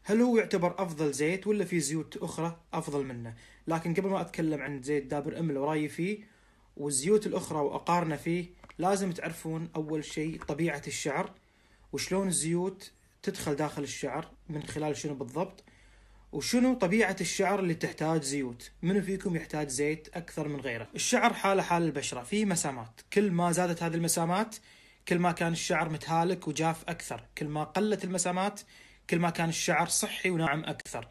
هل هو يعتبر أفضل زيت ولا في زيوت أخرى أفضل منه؟ لكن قبل ما أتكلم عن زيت دابر أمل ورايي فيه والزيوت الأخرى وأقارنه فيه، لازم تعرفون أول شيء طبيعة الشعر، وشلون الزيوت تدخل داخل الشعر من خلال شنو بالضبط، وشنو طبيعة الشعر اللي تحتاج زيوت. منو فيكم يحتاج زيت أكثر من غيره؟ الشعر حالة حال البشرة، فيه مسامات، كل ما زادت هذه المسامات كل ما كان الشعر متهالك وجاف أكثر، كل ما قلت المسامات كل ما كان الشعر صحي وناعم أكثر.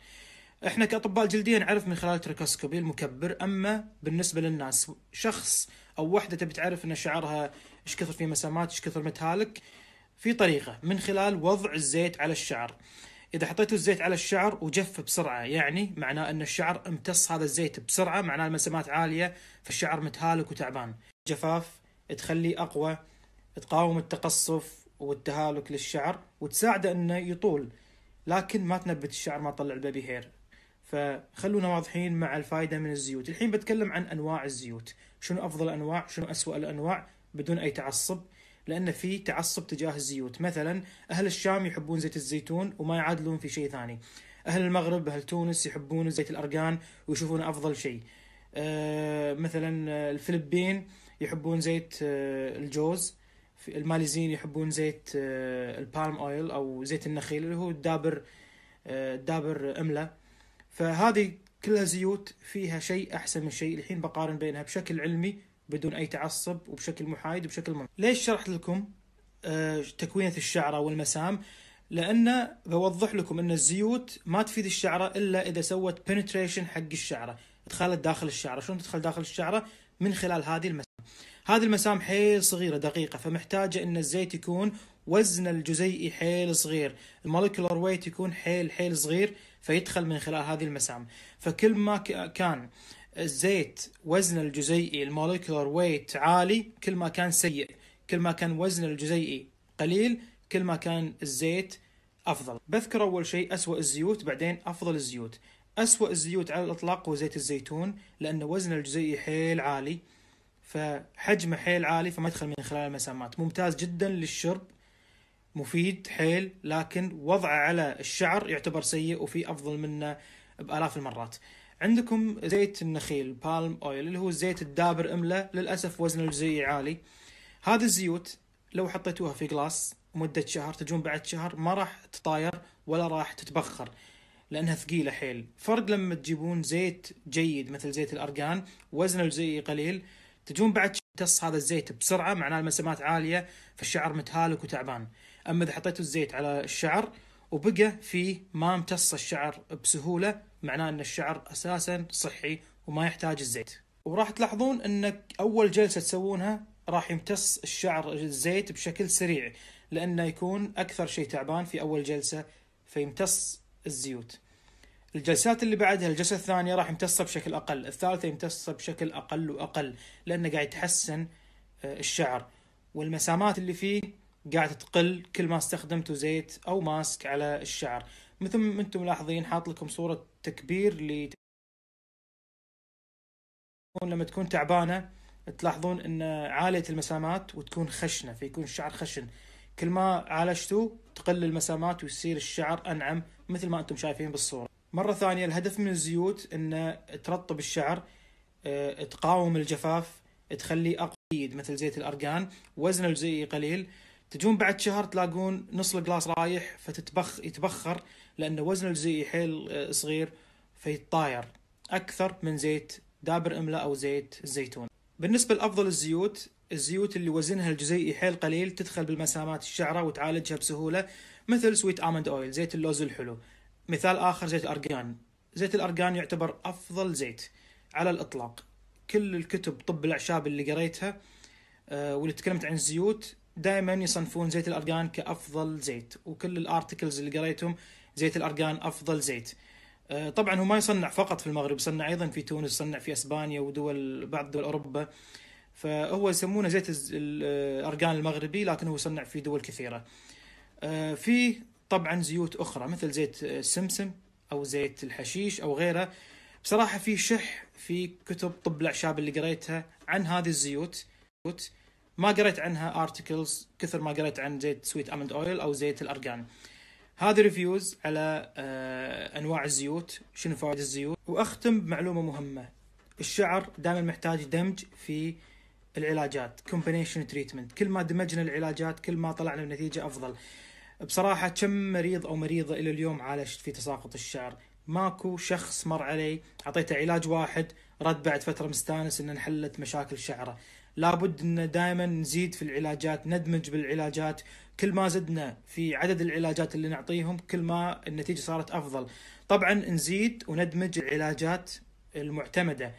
احنا كأطباء جلدية نعرف من خلال التريكوسكوبي المكبر، اما بالنسبة للناس، شخص او وحدة تبي تعرف ان شعرها ايش كثر فيه مسامات ايش كثر متهالك، في طريقة من خلال وضع الزيت على الشعر. اذا حطيتوا الزيت على الشعر وجف بسرعة، يعني معناه ان الشعر امتص هذا الزيت بسرعة، معناه المسامات عالية فالشعر متهالك وتعبان. جفاف تخليه اقوى، تقاوم التقصف والتهالك للشعر وتساعده انه يطول، لكن ما تنبت الشعر، ما تطلع البيبي هير. فخلونا واضحين مع الفائدة من الزيوت. الحين بتكلم عن أنواع الزيوت، شنو أفضل الأنواع شنو أسوأ الأنواع، بدون أي تعصب، لأن في تعصب تجاه الزيوت. مثلا أهل الشام يحبون زيت الزيتون وما يعادلون في شيء ثاني. أهل المغرب أهل تونس يحبون زيت الأرغان ويشوفونه أفضل شيء. مثلا الفلبين يحبون زيت الجوز. الماليزيين يحبون زيت البالم اويل او زيت النخيل اللي هو الدابر املة. فهذه كلها زيوت فيها شيء احسن من شيء. الحين بقارن بينها بشكل علمي بدون اي تعصب وبشكل محايد وبشكل منطقي. ليش شرحت لكم تكوينة الشعرة والمسام؟ لأن بوضح لكم أن الزيوت ما تفيد الشعرة إلا إذا سوت penetration حق الشعرة، دخلت داخل الشعرة. شلون تدخل داخل الشعرة؟ من خلال هذه المسام. هذه المسام حيل صغيرة دقيقة، فمحتاجة أن الزيت يكون وزن الجزيئي حيل صغير، المولكولر ويت يكون حيل صغير، فيدخل من خلال هذه المسام. فكل ما كان الزيت وزن الجزيئي المولكولر ويت عالي كل ما كان سيء، كل ما كان وزن الجزيئي قليل كل ما كان الزيت أفضل. بذكر أول شيء أسوأ الزيوت بعدين أفضل الزيوت. أسوأ الزيوت على الإطلاق هو زيت الزيتون، لأن وزن الجزيئي حيل عالي، فحجمه حيل عالي، فما يدخل من خلال المسامات. ممتاز جدا للشرب، مفيد حيل، لكن وضعه على الشعر يعتبر سيء وفي أفضل منه بآلاف المرات. عندكم زيت النخيل بالم أويل اللي هو الزيت الدابر أملة، للأسف وزن الجزيئي عالي. هذه الزيوت لو حطيتوها في غلاس مدة شهر تجون بعد شهر ما راح تطاير ولا راح تتبخر، لأنها ثقيلة حيل. فرق لما تجيبون زيت جيد مثل زيت الأرغان وزن الجزيئي قليل، تجون بعد تمتص هذا الزيت بسرعة، معناه المسامات عالية فالشعر متهالك وتعبان. أما إذا حطيتوا الزيت على الشعر وبقى فيه ما امتص الشعر بسهولة، معناه أن الشعر أساسا صحي وما يحتاج الزيت. وراح تلاحظون أن أول جلسة تسوونها راح يمتص الشعر الزيت بشكل سريع، لأنه يكون أكثر شيء تعبان في أول جلسة فيمتص الزيوت. الجلسات اللي بعدها الجلسة الثانية راح يمتص بشكل أقل، الثالثة يمتص بشكل أقل وأقل، لأنه قاعد يتحسن الشعر، والمسامات اللي فيه قاعد تقل كل ما استخدمتوا زيت أو ماسك على الشعر. مثل ما أنتم ملاحظين حاط لكم صورة تكبير لما تكون تعبانة تلاحظون أن عالية المسامات وتكون خشنة، فيكون الشعر خشن. كل ما عالجتوا تقل المسامات ويصير الشعر أنعم مثل ما أنتم شايفين بالصورة. مرة ثانية الهدف من الزيوت أن ترطب الشعر، تقاوم الجفاف، تخليه أقوى مثل زيت الأرغان، وزن الجزيئي قليل. تجون بعد شهر تلاقون نص الجلاس رايح يتبخر، لأن وزن الجزيئي حيل صغير فيتطاير أكثر من زيت دابر أملة أو زيت الزيتون. بالنسبة لأفضل الزيوت اللي وزنها الجزيئي حيل قليل تدخل بالمسامات الشعرة وتعالجها بسهولة، مثل سويت آمند أويل زيت اللوز الحلو. مثال آخر زيت الأرغان. زيت الأرغان يعتبر أفضل زيت على الإطلاق. كل الكتب طب الأعشاب اللي قريتها واللي تكلمت عن الزيوت دائما يصنفون زيت الأرغان كأفضل زيت، وكل الارتكلز اللي قريتهم زيت الأرغان أفضل زيت. طبعا هو ما يصنع فقط في المغرب، يصنع أيضا في تونس، يصنع في أسبانيا بعض دول أوروبا، فهو يسمونه زيت الأرغان المغربي، لكن هو يصنع في دول كثيرة. في طبعا زيوت أخرى مثل زيت السمسم أو زيت الحشيش أو غيره. بصراحة في كتب طب الأعشاب اللي قريتها عن هذه الزيوت ما قريت عنها articles كثر ما قريت عن زيت سويت آمند أويل أو زيت الأرغان. هذه ريفيوز على انواع الزيوت، شنو فوائد الزيوت. واختم بمعلومه مهمه، الشعر دائما محتاج دمج في العلاجات، كومبينيشن تريتمنت. كل ما دمجنا العلاجات كل ما طلعنا بنتيجه افضل. بصراحه كم مريض او مريضه الى اليوم عالجت في تساقط الشعر، ماكو شخص مر علي اعطيته علاج واحد رد بعد فتره مستانس ان انحلت مشاكل شعره. لابد ان دائما نزيد في العلاجات، ندمج بالعلاجات. كل ما زدنا في عدد العلاجات اللي نعطيهم كل ما النتيجه صارت افضل. طبعا نزيد وندمج العلاجات المعتمده